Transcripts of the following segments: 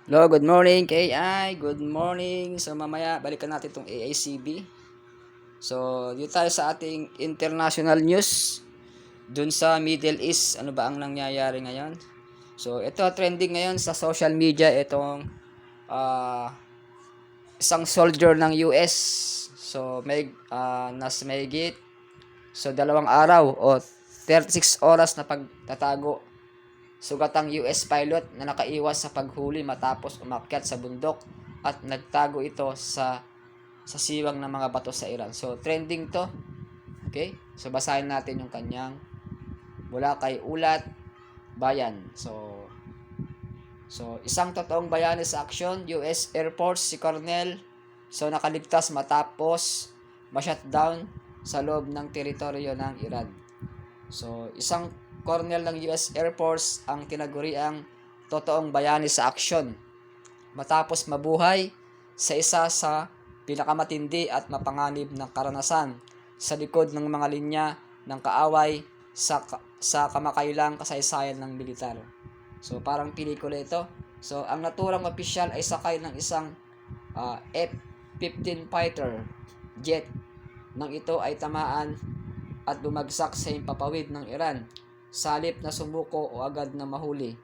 Hello, good morning KI. Good morning. So mamaya balikan natin itong AICB. So dito tayo sa ating international news. Dun sa Middle East, ano ba ang nangyayari ngayon? So ito trending ngayon sa social media itong ah, isang soldier ng US. So nas mahigit. So 2 araw o 36 oras na pagtatago. Sugatang US pilot na nakaiwas sa paghuli matapos umakyat sa bundok at nagtago ito sa siwang ng mga bato sa Iran. So trending to. Okay? So basahin natin yung kanyang mula kay Ulat Bayan. So isang totoong bayani sa aksyon, US Air Force si Colonel nakaligtas matapos ma-shutdown sa loob ng teritoryo ng Iran. So isang colonel ng US Air Force ang tinaguriang totoong bayani sa aksyon matapos mabuhay sa isa sa pinakamatindi at mapanganib na karanasan sa likod ng mga linya ng kaaway sa kamakailang kasaysayan ng militar. So parang pelikula ito. So ang naturang opisyal ay sakay ng isang F-15 fighter jet nang ito ay tamaan at bumagsak sa himpapawid ng Iran. Salip na sumuko o agad na mahuli,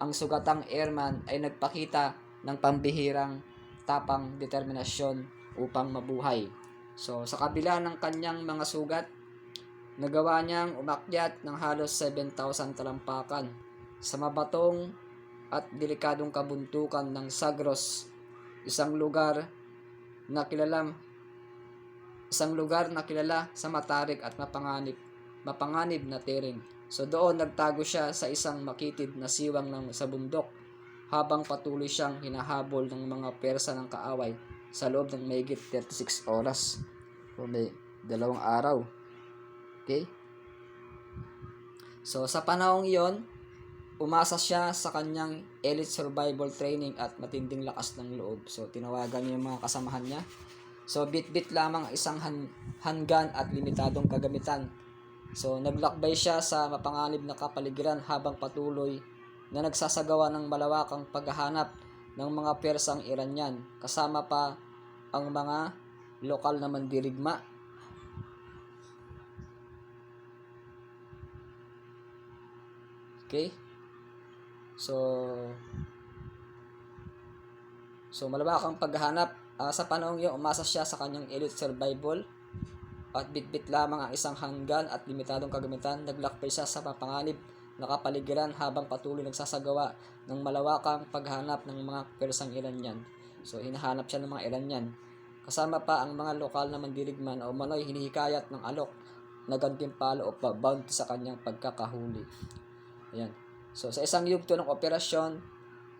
ang sugatang airman ay nagpakita ng pambihirang tapang determinasyon upang mabuhay. So sa kabila ng kanyang mga sugat, nagawa niyang umakyat ng halos 7,000 talampakan sa mabatong at delikadong kabuntukan ng Zagros, isang lugar na kilala sa matarik at mapanganib na terrain. So doon nagtago siya sa isang makitid na siwang sa bundok habang patuloy siyang hinahabol ng mga persa ng kaaway sa loob ng mahigit 36 oras. So may 2 araw. Okay? So sa panahong iyon, umasa siya sa kanyang elite survival training at matinding lakas ng loob. So tinawagan niya yung mga kasamahan niya. So bit-bit lamang isang handgun at limitadong kagamitan. So naglakbay siya sa mapanganib na kapaligiran habang patuloy na nagsasagawa ng malawakang paghahanap ng mga Persang Iranian, kasama pa ang mga lokal na mandirigma. Okay? So malawakang paghahanap. Sa panahong iyon, umasa siya sa kanyang elite survival at bit-bit lamang ang isang handgun at limitadong kagamitan. Naglakbay siya sa mapanganib na kapaligiran habang patuloy nagsasagawa ng malawakang paghanap ng mga Persang Iranian. So hinahanap siya ng mga Iranian. Kasama pa ang mga lokal na mandirigma na umano'y hinihikayat ng alok na gantimpala o bounty sa kanyang pagkakahuli. Ayan. So sa isang yugto ng operasyon,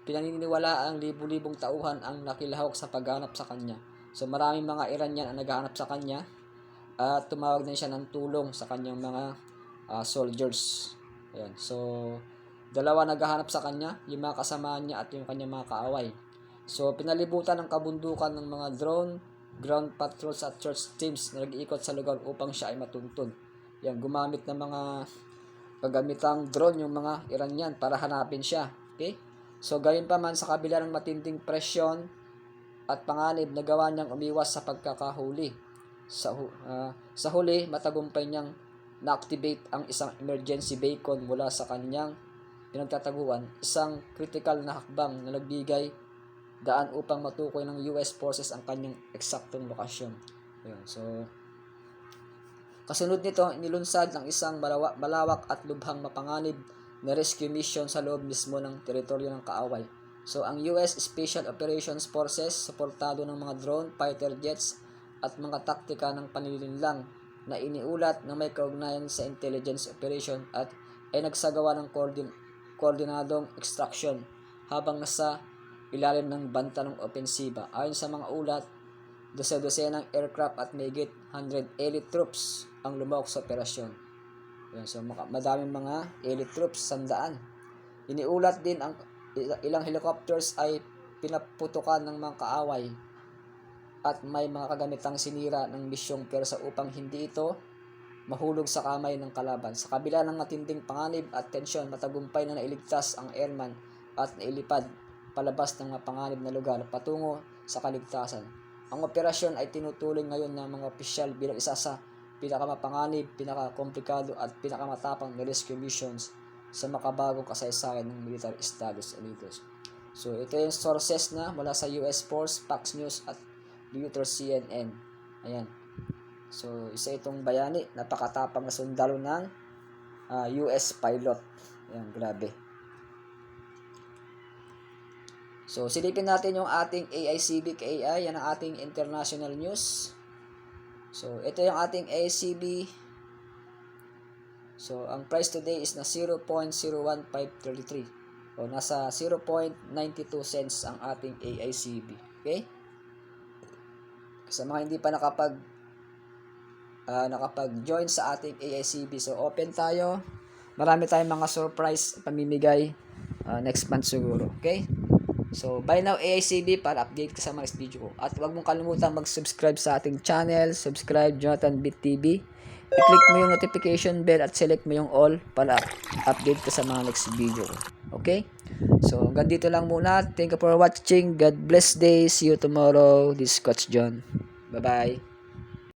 pinaniniwala ang libu-libong tauhan ang nakilahok sa paghanap sa kanya. So maraming mga Iranian ang naghahanap sa kanya at tumawag din siya ng tulong sa kanyang mga soldiers. Ayan. So, 2 naghahanap sa kanya, yung mga kasama niya at yung kanyang mga kaaway. So, pinalibutan ng kabundukan ng mga drone, ground patrols at search teams na nag-iikot sa lugar upang siya ay matuntun. Yan, gumamit ng mga paggamitang drone yung mga Iranian para hanapin siya. Okay? So, gayon pa man sa kabila ng matinding presyon at panganib, nagawa niyang umiwas sa pagkakahuli. Sa huli, matagumpay niyang na-activate ang isang emergency beacon mula sa kanyang pinagtataguan, isang critical na hakbang na nagbigay daan upang matukoy ng US forces ang kanyang eksaktong lokasyon. Ayun, so, kasunod nito, nilunsad ng isang malawak at lubhang mapanganib na rescue mission sa loob mismo ng teritoryo ng kaaway. So, ang US Special Operations Forces, suportado ng mga drone, fighter jets, at mga taktika ng panlilinlang na iniulat na may kaugnayan sa intelligence operation at ay nagsagawa ng koordinadong extraction habang nasa ilalim ng banta ng opensiba. Ayon sa mga ulat, dosenang aircraft at mahigit 100 elite troops ang lumahok sa operasyon. So madaming mga elite troops, 100. Iniulat din ang ilang helicopters ay pinaputukan ng mga kaaway at may mga kagamitang sinira ng misyong Persa upang hindi ito mahulog sa kamay ng kalaban. Sa kabila ng matinding panganib at tensyon, matagumpay na nailigtas ang airman at nailipad palabas ng mapanganib na lugar patungo sa kaligtasan. Ang operasyon ay tinutuloy ngayon ng mga opisyal bilang isa sa pinakamapanganib, pinakakomplikado at pinakamatapang na rescue missions sa makabagong kasaysayan ng military Estados Unidos. So ito yung sources na mula sa US Force, Fox News at Reuters, CNN. Ayan. So isa itong bayani, napakatapang na sundalo ng US pilot. Ayan, grabe. So, silipin natin yung ating AICBK-AI. Yan ang ating international news. So, ito yung ating AICB. So, ang price today is na 0.01533. O, nasa 0.92 cents ang ating AICB. Okay? Sa mga hindi pa nakapag-join sa ating AICB. So, open tayo. Marami tayong mga surprise pamimigay next month siguro. Okay? So, buy now AICB para update ka sa mga video ko. At huwag mong kalimutan mag-subscribe sa ating channel. Subscribe, Jonathan Bit TV. I-click mo yung notification bell at select mo yung all para update ka sa mga next video ko. Okay? So, hanggang dito lang muna. Thank you for watching. God bless day. See you tomorrow. This is Coach John. Bye-bye.